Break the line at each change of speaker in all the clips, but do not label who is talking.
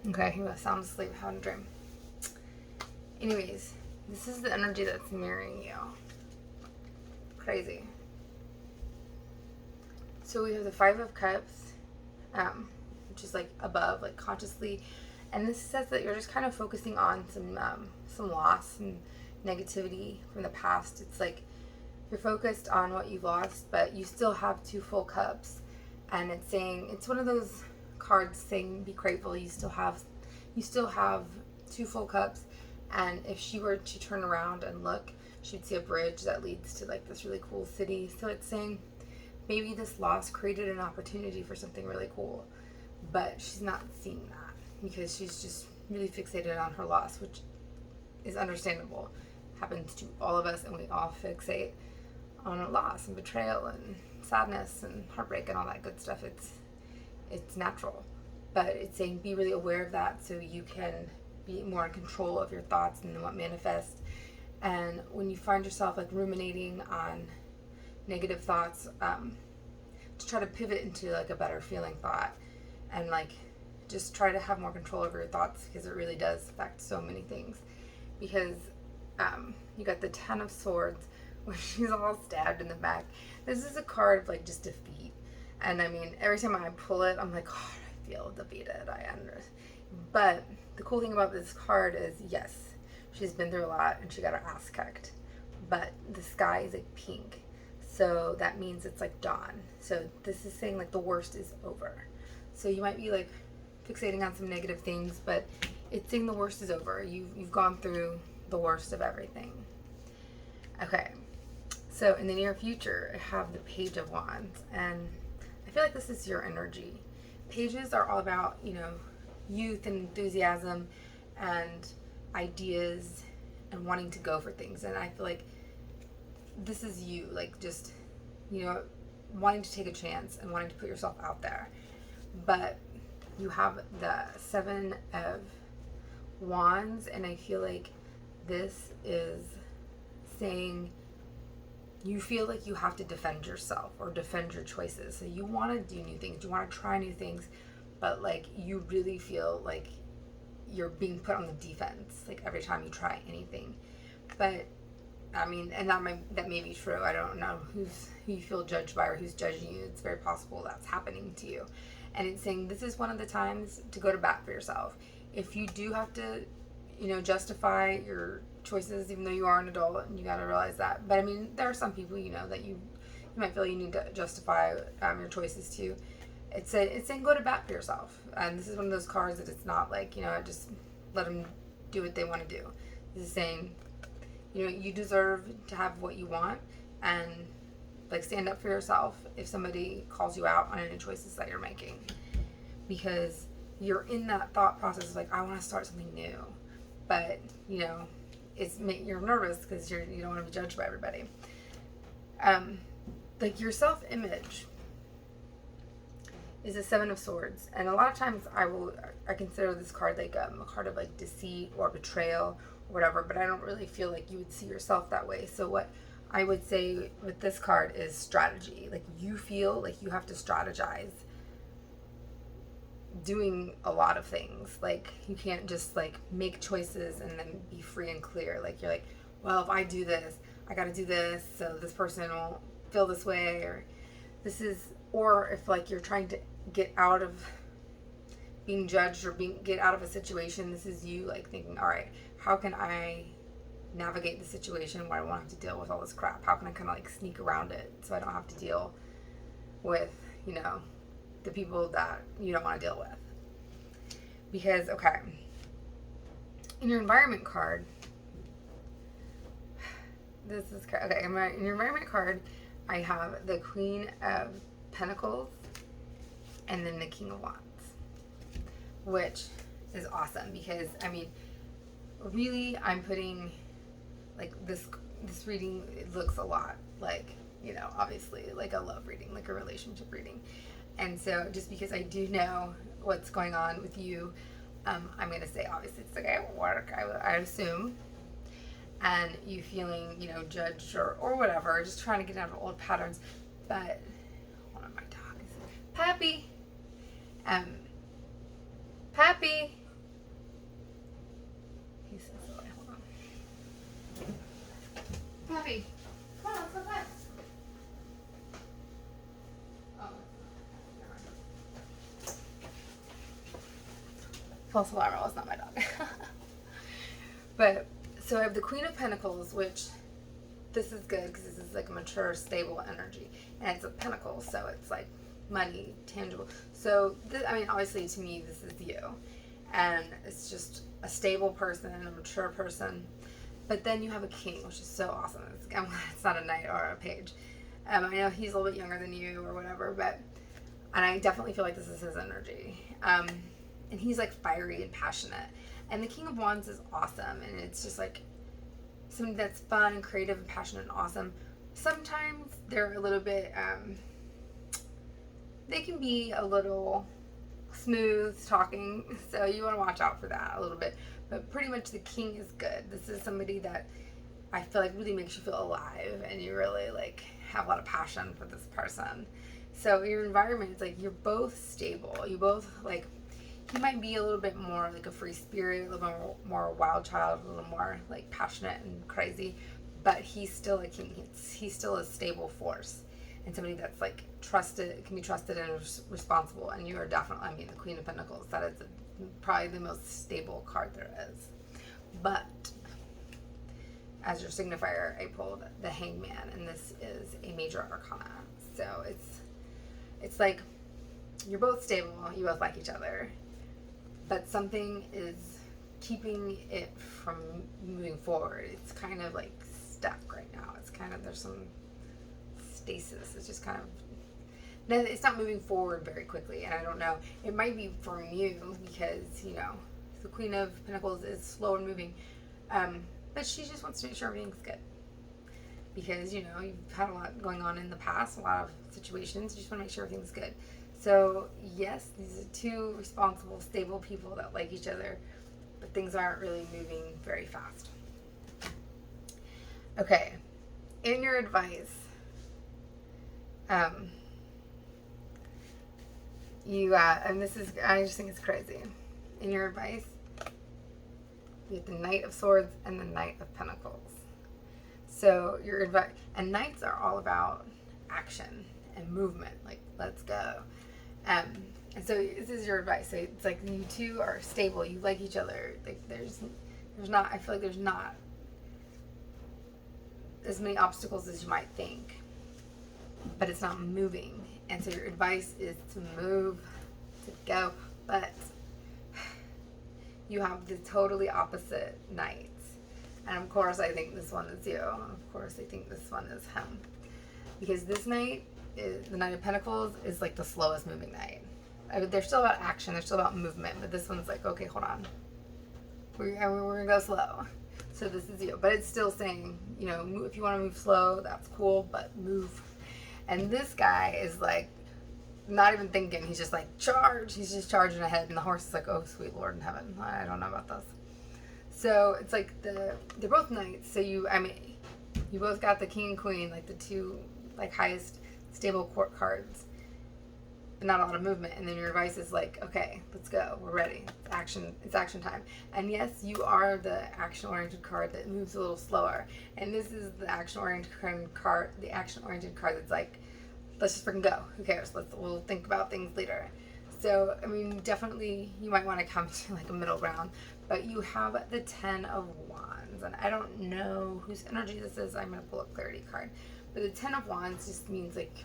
Okay, he was sound asleep, having a dream. Anyways, this is the energy that's mirroring you. Crazy. So we have the Five of Cups, which is like above, like consciously, and this says that you're just kind of focusing on some loss and negativity from the past. It's like you're focused on what you've lost, but you still have two full cups, and it's saying it's one of those cards saying be grateful. You still have two full cups, and if she were to turn around and look, she'd see a bridge that leads to like this really cool city. So it's saying maybe this loss created an opportunity for something really cool, but she's not seeing that because she's just really fixated on her loss, which is understandable. Happens to all of us, and we all fixate on a loss and betrayal and sadness and heartbreak and all that good stuff. It's natural, but it's saying be really aware of that so you can be more in control of your thoughts and what manifests. And when you find yourself like ruminating on negative thoughts, to try to pivot into like a better feeling thought, and like just try to have more control over your thoughts, because it really does affect so many things. Because you got the Ten of Swords, where she's all stabbed in the back. This is a card of like just defeat, and I mean every time I pull it, I'm like, oh, I feel defeated. I understand. But the cool thing about this card is, yes, she's been through a lot and she got her ass kicked, but the sky is like pink. So that means it's like dawn. So this is saying like the worst is over. So you might be like fixating on some negative things, but it's saying the worst is over. You've gone through the worst of everything. Okay. So in the near future, I have the Page of Wands, and I feel like this is your energy. Pages are all about, youth and enthusiasm and ideas and wanting to go for things. And I feel like this is you, like just, wanting to take a chance and wanting to put yourself out there. But you have the Seven of Wands, and I feel like this is saying you feel like you have to defend yourself or defend your choices. So you want to do new things, you want to try new things, but like you really feel like you're being put on the defense like every time you try anything. But I mean, and that may be true. I don't know who you feel judged by or who's judging you. It's very possible that's happening to you. And it's saying this is one of the times to go to bat for yourself. If you do have to, justify your choices, even though you are an adult, and you got to realize that. But I mean, there are some people, that you might feel you need to justify your choices to. It's saying go to bat for yourself. And this is one of those cards that it's not like, just let them do what they want to do. This is saying, you deserve to have what you want, and like stand up for yourself if somebody calls you out on any choices that you're making, because you're in that thought process of like, I want to start something new, but you're nervous because you don't want to be judged by everybody. Like your self-image is the Seven of Swords, and a lot of times I consider this card like a card of like deceit or betrayal or whatever, but I don't really feel like you would see yourself that way. So what I would say with this card is strategy. Like you feel like you have to strategize doing a lot of things. Like you can't just like make choices and then be free and clear. Like you're like, well, if I do this, I got to do this so this person won't feel this way, or if like you're trying to get out of being judged or get out of a situation, this is you like thinking, all right, how can I navigate the situation where I won't have to deal with all this crap? How can I kind of like sneak around it so I don't have to deal with, the people that you don't want to deal with? Because, okay, in your environment card, in your environment card, I have the Queen of Pentacles and then the King of Wands, which is awesome because, I mean, really, I'm putting, like, this reading, it looks a lot like, obviously, like a love reading, like a relationship reading. And so, just because I do know what's going on with you, I'm going to say, obviously, it's like at work, I assume, and you feeling, judged or whatever, just trying to get out of old patterns. But, hold on, my dog is, Pappy, Pappy, He's so silly. Hold on. Puppy, come on, let's go play. Oh, never mind. False alarm, it was not my dog. But, so I have the Queen of Pentacles, which, this is good because this is like a mature, stable energy. And it's a pentacle, so it's like money, tangible. So, obviously to me, this is you. And it's just a stable person, a mature person. But then you have a king, which is so awesome. It's not a knight or a page. I know he's a little bit younger than you or whatever, and I definitely feel like this is his energy. And he's like fiery and passionate. And the King of Wands is awesome, and it's just like something that's fun and creative and passionate and awesome. Sometimes they're a little bit, they can be a little smooth talking, so you want to watch out for that a little bit. But pretty much the king is good. This is somebody that I feel like really makes you feel alive, and you really like have a lot of passion for this person. So your environment is like you're both stable. You both like, he might be a little bit more like a free spirit, a little bit more wild child, a little more like passionate and crazy, but he's still a king. He's still a stable force, and somebody that's like trusted, can be trusted and responsible. And you are definitely, the Queen of Pentacles, that is probably the most stable card there is. But as your signifier, I pulled the Hangman, and this is a major arcana. So it's like you're both stable, you both like each other, but something is keeping it from moving forward. It's kind of like stuck right now. It's kind of, there's some stasis. It's just kind of, it's not moving forward very quickly. And I don't know, it might be from you because, the Queen of Pentacles is slow and moving. But she just wants to make sure everything's good. Because, you've had a lot going on in the past, a lot of situations. You just want to make sure everything's good. So, yes, these are two responsible, stable people that like each other, but things aren't really moving very fast. Okay, in your advice, and this is, I just think it's crazy. In your advice, you have the Knight of Swords and the Knight of Pentacles. So your advice, and knights are all about action and movement, like let's go. And so this is your advice. So it's like you two are stable, you like each other. Like there's not, I feel like there's not as many obstacles as you might think, but it's not moving. And so your advice is to move, to go, but you have the totally opposite knights. And of course I think this one is you. Of course I think this one is him. Because this knight, the Knight of Pentacles, is like the slowest moving knight. They're still about action, they're still about movement, but this one's like, okay, hold on. We're gonna go slow. So this is you. But it's still saying, if you want to move slow, that's cool, but move. And this guy is like, not even thinking. He's just like, charge. He's just charging ahead. And the horse is like, oh, sweet Lord in heaven. I don't know about this. So it's like they're both knights. So you both got the king and queen, like the two like highest stable court cards, but not a lot of movement. And then your advice is like, okay, let's go. We're ready. It's action time. And yes, you are the action-oriented card that moves a little slower. And this is the action-oriented card. The action-oriented card that's like, let's just freaking go. Who cares? We'll think about things later. So, definitely you might want to come to like a middle ground. But you have the 10 of Wands. And I don't know whose energy this is. I'm going to pull a clarity card. But the 10 of Wands just means like,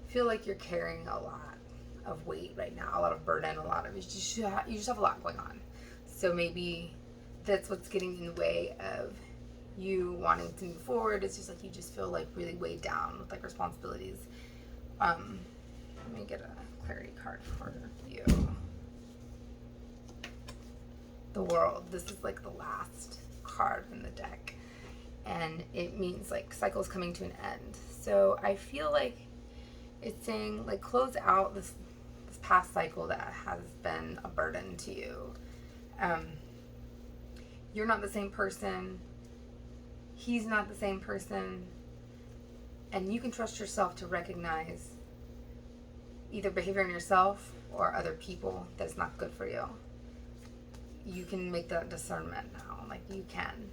feel like you're carrying a lot of weight right now. A lot of burden. You just have a lot going on. So maybe that's what's getting in the way of you wanting to move forward. It's just like you just feel like really weighed down with like responsibilities. Let me get a clarity card for you. The World. This is like the last card in the deck, and it means like cycles coming to an end. So I feel like it's saying like close out this past cycle that has been a burden to you. You're not the same person. He's not the same person. And you can trust yourself to recognize either behavior in yourself or other people that's not good for you. you can make that discernment now. Like, you can.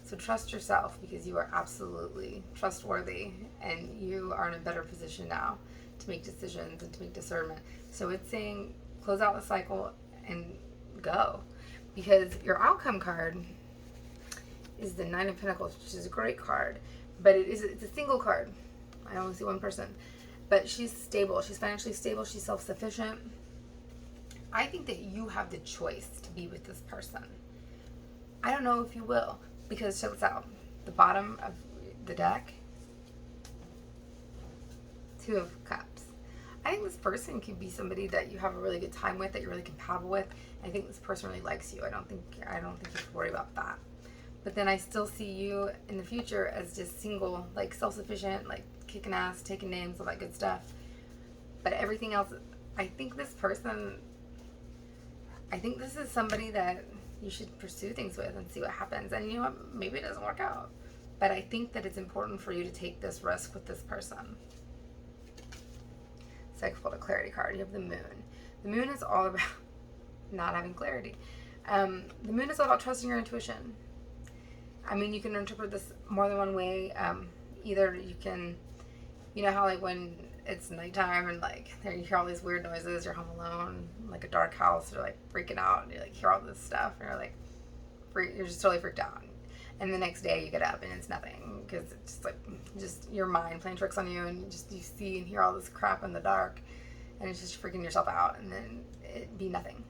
So trust yourself, because you are absolutely trustworthy, and you are in a better position now to make decisions and to make discernment. So it's saying close out the cycle and go. Because your outcome card is the Nine of Pentacles, which is a great card. But it's a single card. I only see one person. But she's stable. She's financially stable. She's self-sufficient. I think that you have the choice to be with this person. I don't know if you will. Because check this out. The bottom of the deck, Two of Cups. I think this person could be somebody that you have a really good time with, that you're really compatible with. I think this person really likes you. I don't think you should worry about that. But then I still see you in the future as just single, like self-sufficient, like kicking ass, taking names, all that good stuff. But everything else, I think this is somebody that you should pursue things with and see what happens. And you know what? Maybe it doesn't work out. But I think that it's important for you to take this risk with this person. Second fold of clarity card. You have the moon. The moon is all about not having clarity. The moon is all about trusting your intuition. I mean, you can interpret this more than one way. Either you can, you know how like when it's nighttime and like you hear all these weird noises, you're home alone, like a dark house, you're like freaking out, and you like hear all this stuff, and you're like, you're just totally freaked out. And the next day you get up and it's nothing, because it's just your mind playing tricks on you, and you see and hear all this crap in the dark, and it's just freaking yourself out, and then it be nothing.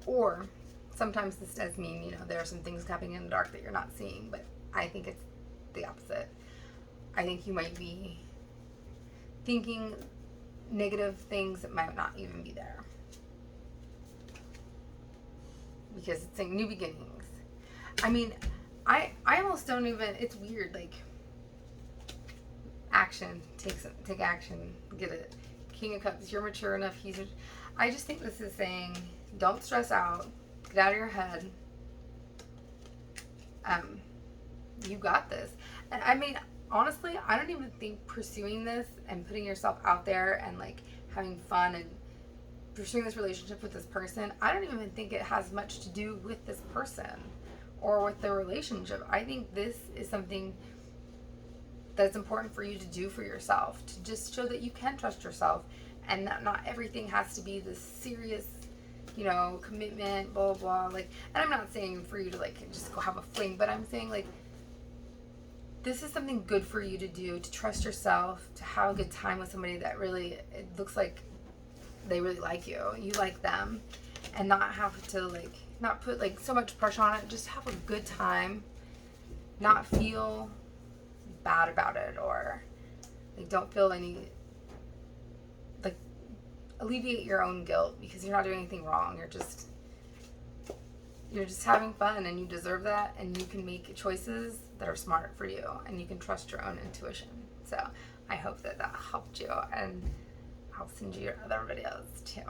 Or sometimes this does mean, you know, there are some things happening in the dark that you're not seeing, but I think it's the opposite. I think you might be thinking negative things that might not even be there. Because it's saying new beginnings. I mean, I almost don't even, it's weird, like, action, take action, get it. King of Cups, you're mature enough, I just think this is saying, don't stress out, get out of your head. You got this. And I mean, honestly, I don't even think pursuing this and putting yourself out there and like having fun and pursuing this relationship with this person, I don't even think it has much to do with this person or with the relationship. I think this is something that's important for you to do for yourself, to just show that you can trust yourself, and that not everything has to be this serious, you know, commitment, blah, blah, blah. Like, and I'm not saying for you to like just go have a fling, but I'm saying like, this is something good for you to do, to trust yourself, to have a good time with somebody that really, it looks like they really like you, you like them, and not have to like, not put like so much pressure on it, just have a good time, not feel bad about it, or like don't feel any, like, alleviate your own guilt because you're not doing anything wrong. You're just having fun, and you deserve that, and you can make choices that are smart for you, and you can trust your own intuition. So I hope that helped you, and I'll send you your other videos too.